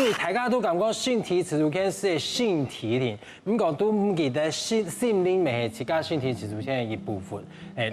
因为大家都感觉性体自主权是性体灵，不过都唔记得性灵咪係自家性体自主權嘅一部分。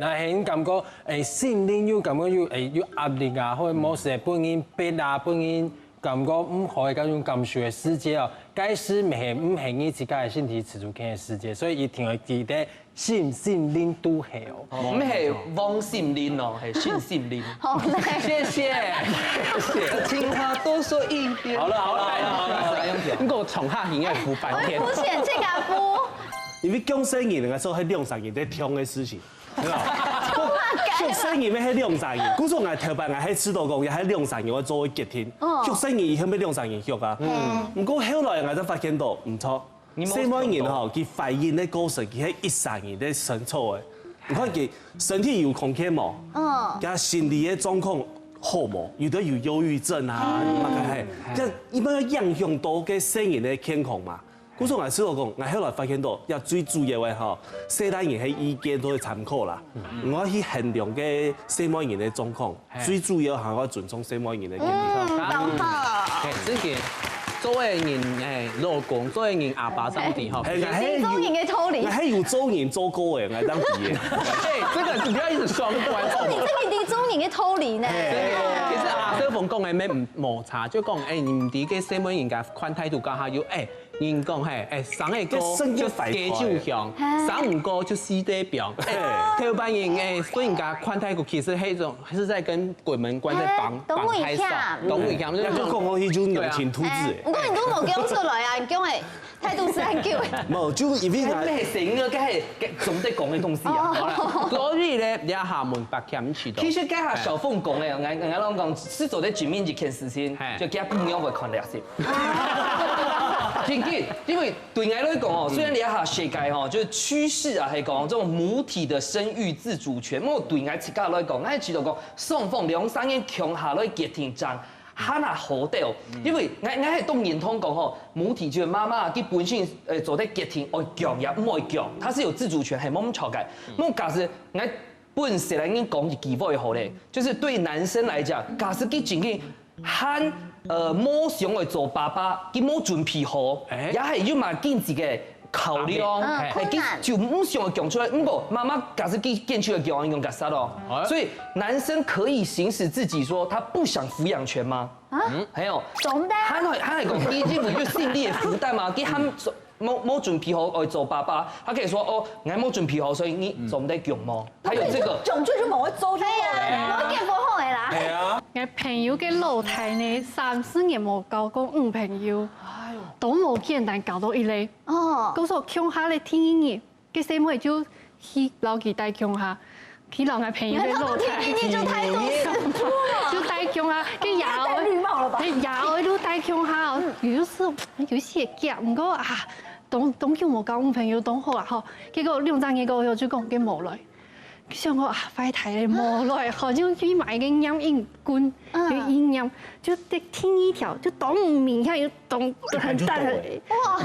那係感覺性靈又感覺有壓力啊，或者某時本人逼啊，本人感覺唔可以嗰種感受嘅世界哦，該是唔係你自家嘅性體自主權嘅世界，所以一定要記得性靈都係哦。唔係汪性靈哦，係性靈。好嘞，謝謝，聽話多說一點。好了，你給我寵下你，要服半天。我膚淺這個夫，因為講生意嘅時候，係兩三年在聽嘅事情，對吧？做生意咩係兩三年，古時我頭擺我喺赤道講，也係兩三年我做決定。做生意以後咩兩三年學啊？唔過後來我就發現到唔錯，西方人嗬，佢發現咧過程佢係13年咧生錯嘅，你看佢身體有空間冇？加心理嘅狀況好冇？有的有憂鬱症啊，乜嘅係，即係一般影響到嘅生意嘅健康嘛。古時我赤道講，我後來發現到，也最主要嘅嗬，西方人嘅意見都係參考啦。我去衡量嘅西方人嘅狀況，最主要係我尊重西方人嘅建議。咁好。這個作為人老公，作為人阿爸上帝哈，正宗人嘅偷理。我係有做人做過嘅，我當畢業。這個不要一直雙關。你這個正宗人嘅偷理呢？其實阿小鳳講嘅咩唔摩擦，就講你唔啲嘅西方人嘅寬態度講下要人講生一個就雞就香，生唔過就死得表。台灣人所以人家寬態度其實係一種係在跟鬼門關在綁開上，懂唔懂？就講我係種有情兔子。唔過你都冇講出來啊，你講嘅態度是很叫嘅。冇，就因為我咩成個梗係總得講嘅東西啊。所以咧，你下門白欠起到。其實家下小鳳講嘅，我講是做得全面一件事情，就家不要會看劣勢。真嘅，因為對我來講哦，雖然你下世界哦，就是趨勢啊，係講這種母體的生育自主權，我對我自家來講，我係知道講雙方兩三年強下來決定爭。哈那好得哦，因為我係當然通講吼，母體就是媽媽，佢本身做得決定愛強也唔愛強，它是有自主權，係冇咁錯嘅。我假使我本身來講一句話好咧，就是對男生來講，假使佢真嘅喊冇想來做爸爸，佢冇準備好，也係要嘛見自己考量，佢就唔想去講出來。不過媽媽假使佢見出來講，用夾殺咯。所以男生可以行使自己說他不想撫養權嗎？還有，總的。他係講佢已經唔要性你嘅負擔嘛，佢喊冇準備好去做爸爸，他可以說哦，我冇準備好，所以你總得強麼？他有這個。總之就冇做咩啊，冇見過好嘅啦。係啊。我朋友嘅老太呢，3、4年冇交過女朋友，都冇簡單搞到一類。哦。嗰時候鄉下咧聽音樂，嘅細妹就去老幾帶鄉下，去老我朋友嘅老太。你就態度死豬了。就帶鄉下，跟廿歲都帶鄉下，有些夾，唔過啊，當叫我交女朋友當好啦嗬，結果2、3年過後就講佢冇來。想我啊，快睇你冇來，好像去買個音音棍，就音音，就得聽一條，就當唔明顯，又當很大，哇，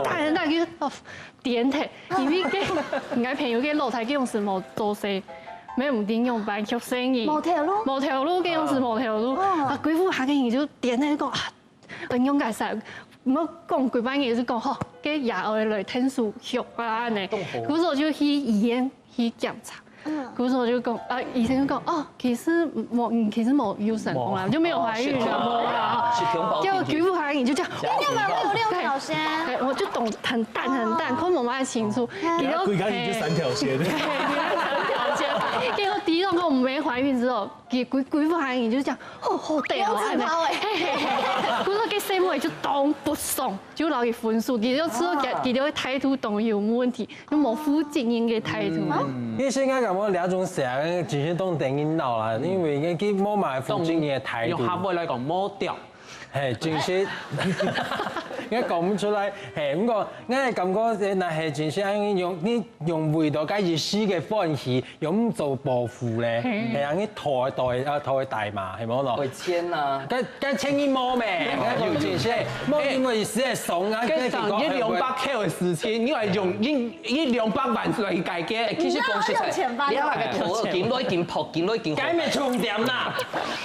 很大叫點題，因為我朋友嘅老太叫用是冇做事，咩唔點用辦學生意，冇條路嘅用是冇條路，啊，鬼父下嘅人就點題講啊，用解釋。唔好講幾班嘢就講嗬，嘅廿歲來聽書學啊呢，嗰時候就去醫院去檢查，嗰時候就講啊，醫生就講哦，其實冇有成功啦，就沒有懷孕啦，結果舉婦下人就這樣，你有沒有6條線？我就懂很淡，看媽媽清楚，然後規家已經3條線，結果第一個我沒懷孕之後，舉婦下人就講好對啊，嗰時候嘅細妹就當不爽，就攞佢分數，佢就說佢哋態度都有問題，就冇負責任嘅態度。因為現在咁我兩種成日直接當電影鬧啦，因為佢冇埋負責任嘅態度。用客語來講，冇掉。係，就是我講唔出來。係咁講，我係感覺那係真係用味道加熱絲嘅歡喜，用做報復咧，係啊，啲台大嘛，係冇咯？會簽啊，跟簽一毛咩？用真係，冇因為是係慫啊，跟上1,200K 嘅事情，因為用1,200萬來計嘅，其實講實在，你下個圖見到一件破，見到一件。解咪重點啦，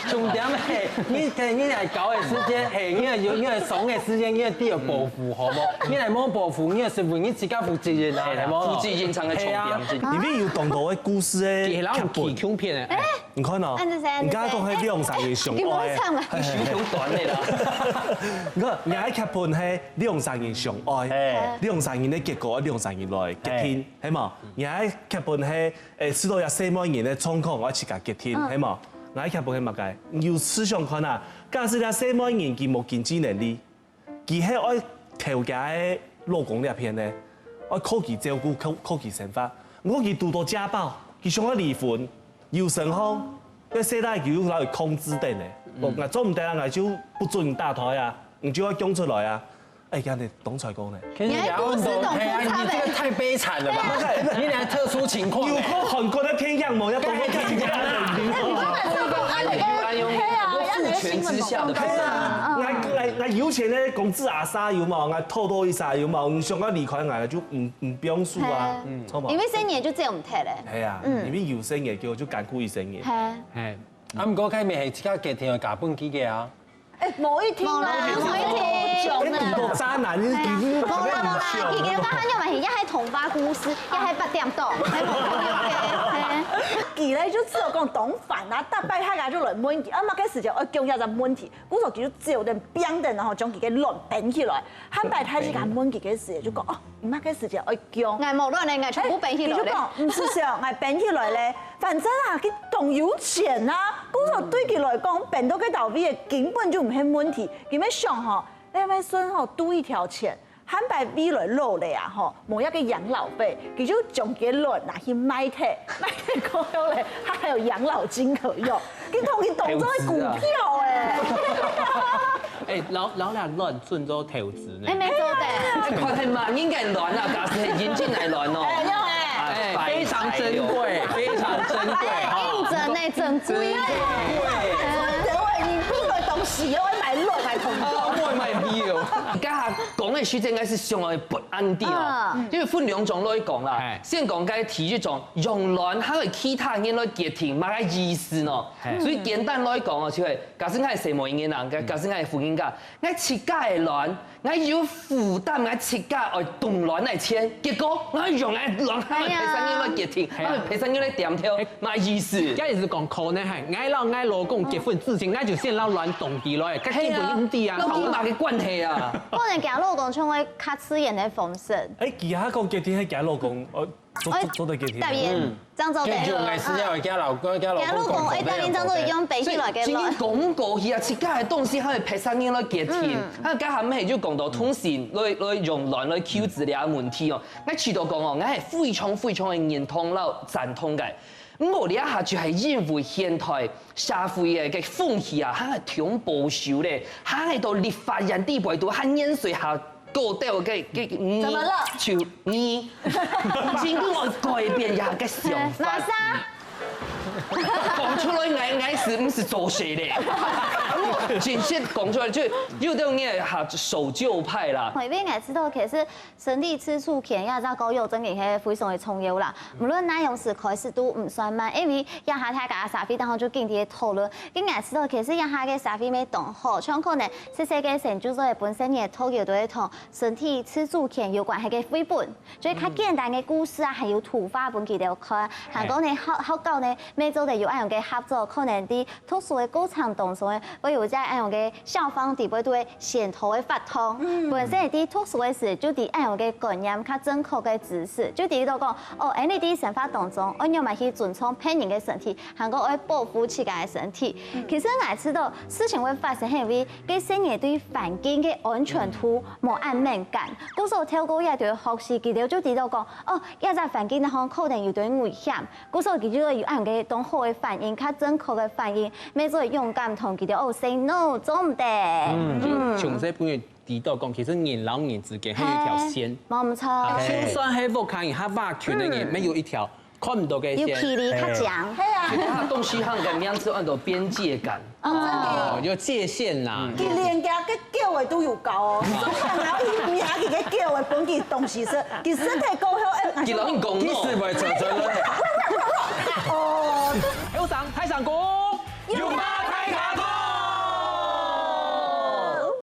重點係你係搞嘅時間係因為慫嘅時間，因為啲要報復，好冇？你係冇報復，你係是為你自家負責任啦，係冇？負責任才係重點。裡面有動圖嘅故事咧，劇本片誒，你看哦，人家講係梁山嘅上愛，小短嚟啦。你看人家劇本係梁山嘅上愛，梁山嘅結果梁山嘅來結天，係嘛？人家劇本係使到有4萬人嘅狀況，我一齊結天，係嘛？人家劇本係乜嘅？要思想看啊，假使有4萬人佢冇經濟能力，佢係愛調解嘅老公呢片咧，愛靠佢照顧，靠佢生活。我佢拄到家暴，佢想要離婚，又生好，要世代佢攞嚟控制定嘅。我做唔得啊，我就不准打台啊，唔就要講出來啊。哎，人哋董才講咧，你這個太悲慘了吧？你倆特殊情況。要靠韓國的天樣模，要懂得看家父權之下的我有錢咧，工資阿沙有冇？我偷多一下有冇？唔想要離開我就唔表述啊，錯嘛？因為生嘢就這樣唔睇咧。係啊，因為有生嘢叫就艱苦一生嘢。係，啊唔過佢咪係即刻嘅天去假本機嘅啊？誒，冇一天啦，冇一天。你多渣男，你冇啦，佢叫翻因為而家係童話故事，又係8點檔，係冇嘅。佢咧就只有講懂反啊，搭擺下就來問佢，啊嘛嘅時就我講一個問題，嗰時候就只有人編的，然後將佢嘅亂編起來，後擺太時間問佢嘅時就講哦，唔嘛嘅時就我講，嗌無亂咧，嗌全部編起來咧。就講唔是上嗌編起來咧，反正啊佢仲有錢啊，嗰時候對佢來講編到佢頭尾嘅根本就唔係問題，佢咩想嗬，你咪算嗬多一條錢。韓白米來攞嚟啊！嗬，冇一個養老費，佢就將佢攞拿去賣鐵過後咧，他還有養老金可用，佢同佢當作股票誒。老兩亂轉做投資呢？你沒做的。佢係萬應該亂啊，假使係引進來亂哦。非常珍貴，非常珍貴。認真誒，珍貴。東西我買落來同我買票。而家講嘅書應該是上來不安啲哦，因為分兩種來講啦。先講嘅體育種用亂，佢係其他人來決定，乜嘅意思咯。所以簡單來講哦，就係假使我係誰冇人嘅，假使我係富人家，我設計嘅亂，我有負擔，我設計愛動亂嚟錢，結果我用嚟亂，我係陪生人來決定，我係陪生人來點挑，乜意思？而家意思講可能係嗌老公結婚之前，就先撈亂動機來，跟基本唔啲啊，冇乜嘅關係啊。可能假老公唱嘅卡刺眼嘅風聲。誒，其他講結天係假老公，我做得結天。答應，張周定。用嘅時間係假老公假老公，誒，答應張周用背起來嘅來。廣告去啊，設計嘅東西可以拍生意來決定，啊，家下咩就講到通訊來用亂來 Q 字嘅問題哦。我除到講哦，我係非常嘅認同啦，贊同嘅。我呢一下就係因為現代社會嘅風氣啊，佢係挺保守咧，佢係到立法人地位度，佢淹水下高調嘅，怎麼了？就你，經過我改變一下嘅想法。馬莎。講出來，我是唔是做事咧？真實講出來，就有啲嘢係守舊派啦。因為我知道其實身體接觸前也在高有真嘅係非常嘅重要啦。無論哪樣事開始都唔算慢，因為一下睇下社會，然後就經啲討論。咁我知道其實一下嘅社會未動好，像可能世界成就咗本身嘅討論都係同身體接觸前有關係嘅繪本，所以較簡單嘅故事啊，還有圖畫本佢哋看。韓國呢學校呢，每週都有一樣嘅合作，可能啲特殊嘅歌唱當中，會有在一樣嘅校方地位都會先頭嘅發通，本身係啲特殊嘅事，就啲一樣嘅概念，較正確嘅知識，就啲度講哦，喺呢啲生活當中，我要咪去尊重別人嘅身體，韓國會保護自家嘅身體。其實我知道事情會發生係因為佢成日對環境嘅安全度冇安敏感，嗰時候透過一條學習，佢哋就知道講哦，一隻環境呢可能有啲危險，嗰時候佢就有一樣嘅當好嘅反應，較正確嘅反應，咪做勇敢同佢哋哦 say no 做唔得。從這本提到讲，其實人老人之間係有一條線，冇錯，就算係不看，他把群的人沒有一條看唔到嘅有線。距離較強。係啊，它東西向嘅名字按照邊界感。哦，有界限啦。佢連家嘅叫的都有高哦，所以然後伊名佢嘅叫的本佢東西是，佢身體高後，佢老人講其實唔係做咗咧。哦。有上太上歌。